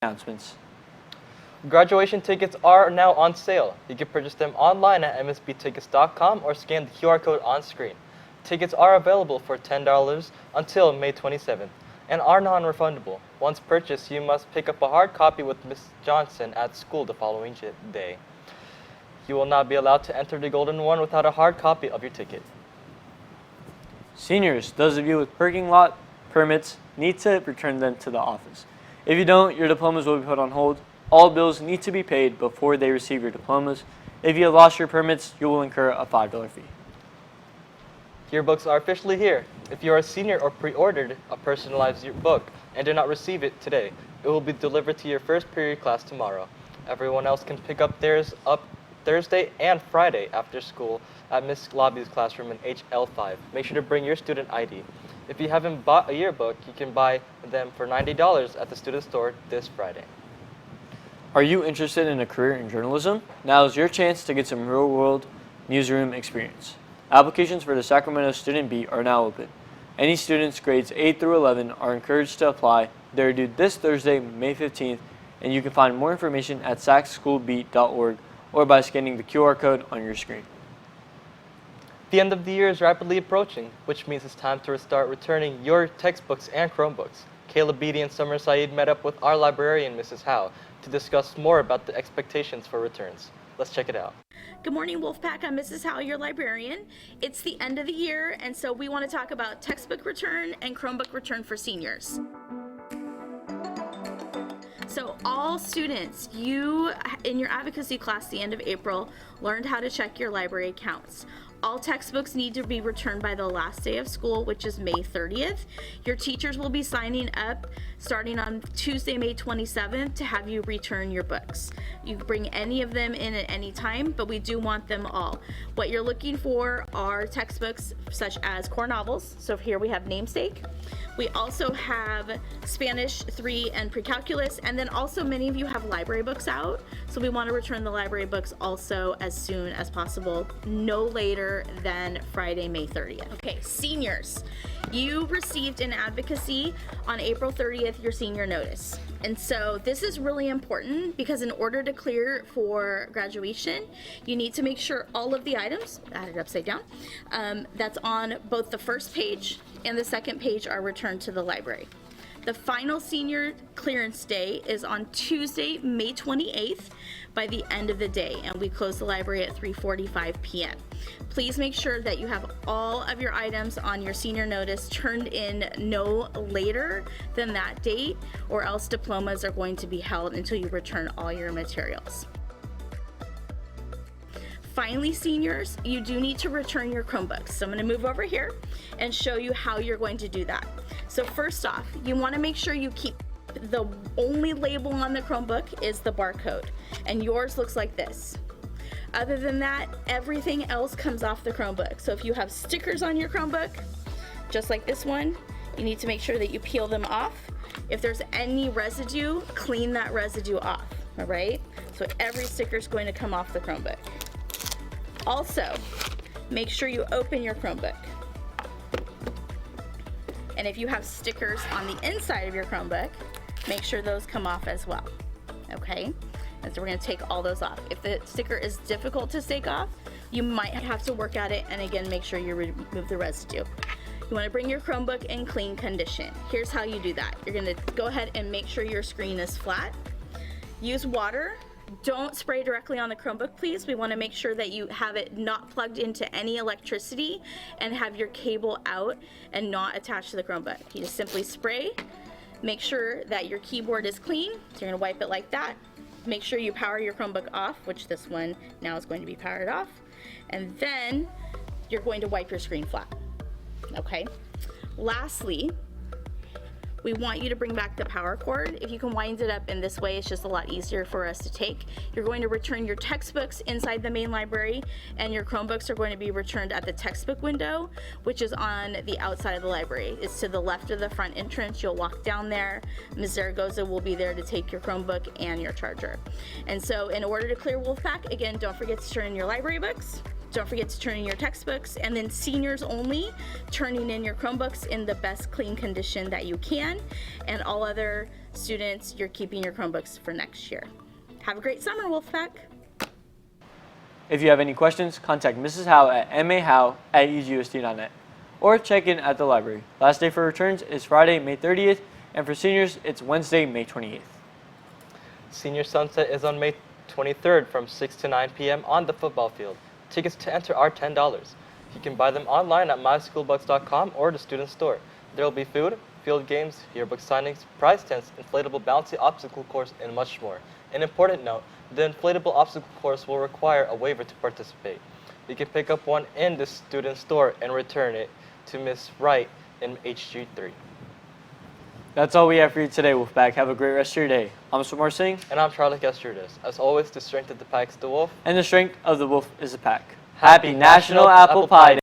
Announcements. Graduation tickets are now on sale. You can purchase them online at msbtickets.com or scan the QR code on screen. Tickets are available for $10 until May 27th and are non-refundable. Once purchased, you must pick up a hard copy with Ms. Johnson at school the following day. You will not be allowed to enter the golden one without a hard copy of your ticket. Seniors, those of you with parking lot permits, need to return them to the office. If you don't, your diplomas will be put on hold. All bills need to be paid before they receive your diplomas. If you have lost your permits, you will incur a $5 fee. Yearbooks are officially here. If you are a senior or pre-ordered a personalized yearbook and did not receive it today, it will be delivered to your first period class tomorrow. Everyone else can pick up theirs up Thursday and Friday after school at Miss Lobby's classroom in HL5. Make sure to bring your student ID. If you haven't bought a yearbook, you can buy them for $90 at the student store this Friday. Are you interested in a career in journalism? Now is your chance to get some real-world newsroom experience. Applications for the Sacramento Student Beat are now open. Any students grades 8 through 11 are encouraged to apply. They are due this Thursday, May 15th, and you can find more information at sacschoolbeat.org or by scanning the QR code on your screen. The end of the year is rapidly approaching, which means it's time to start returning your textbooks and Chromebooks. Caleb Beatty and Summer Saeed met up with our librarian, Mrs. Howe, to discuss more about the expectations for returns. Let's check it out. Good morning, Wolfpack. I'm Mrs. Howe, your librarian. It's the end of the year, and so we want to talk about textbook return and Chromebook return for seniors. So all students, you in your advocacy class the end of April learned how to check your library accounts. All textbooks need to be returned by the last day of school, which is May 30th. Your teachers will be signing up starting on Tuesday, May 27th to have you return your books. You can bring any of them in at any time, but we do want them all. What you're looking for are textbooks such as core novels. So here we have Namesake. We also have Spanish 3 and Pre-Calculus, and then also many of you have library books out. So we want to return the library books also as soon as possible, no later than Friday, May 30th. Okay, seniors, you received an advocacy on April 30th, your senior notice. And so this is really important because in order to clear for graduation, you need to make sure all of the items, I had it upside down, that's on both the first page and the second page are returned to the library. The final senior clearance day is on Tuesday, May 28th by the end of the day, and we close the library at 3:45 p.m. Please make sure that you have all of your items on your senior notice turned in no later than that date, or else diplomas are going to be held until you return all your materials. Finally, seniors, you do need to return your Chromebooks. So I'm going to move over here and show you how you're going to do that. So first off, you want to make sure you keep the only label on the Chromebook is the barcode, and yours looks like this. Other than that, everything else comes off the Chromebook. So if you have stickers on your Chromebook, just like this one, you need to make sure that you peel them off. If there's any residue, clean that residue off, all right? So every sticker is going to come off the Chromebook. Also, make sure you open your Chromebook. And if you have stickers on the inside of your Chromebook, make sure those come off as well, okay? And so we're gonna take all those off. If the sticker is difficult to take off, you might have to work at it, and again, make sure you remove the residue. You wanna bring your Chromebook in clean condition. Here's how you do that. You're gonna go ahead and make sure your screen is flat. Use water. Don't spray directly on the Chromebook, please. We want to make sure that you have it not plugged into any electricity and have your cable out and not attached to the Chromebook. You just simply spray. Make sure that your keyboard is clean. So you're going to wipe it like that. Make sure you power your Chromebook off, which this one now is going to be powered off. And then you're going to wipe your screen flat. Okay. Lastly, we want you to bring back the power cord. If you can wind it up in this way, it's just a lot easier for us to take. You're going to return your textbooks inside the main library, and your Chromebooks are going to be returned at the textbook window, which is on the outside of the library. It's to the left of the front entrance. You'll walk down there. Ms. Zaragoza will be there to take your Chromebook and your charger. And so in order to clear Wolfpack, again, don't forget to turn in your library books, Don't forget to turn in your textbooks. And then seniors only, turning in your Chromebooks in the best clean condition that you can. And all other students, you're keeping your Chromebooks for next year. Have a great summer, Wolfpack. If you have any questions, contact Mrs. Howe at mahowe@eausd.net or check in at the library. Last day for returns is Friday, May 30th, and for seniors, it's Wednesday, May 28th. Senior Sunset is on May 23rd from 6 to 9 p.m. on the football field. Tickets to enter are $10. You can buy them online at myschoolbucks.com or the student store. There will be food, field games, yearbook signings, prize tents, inflatable bouncy obstacle course, and much more. An important note, the inflatable obstacle course will require a waiver to participate. You can pick up one in the student store and return it to Miss Wright in HG3. That's all we have for you today, Wolfpack. Have a great rest of your day. I'm Samar Singh. And I'm Charlie Gastridis. As always, the strength of the pack is the wolf. And the strength of the wolf is the pack. Happy National Apple Pie Day!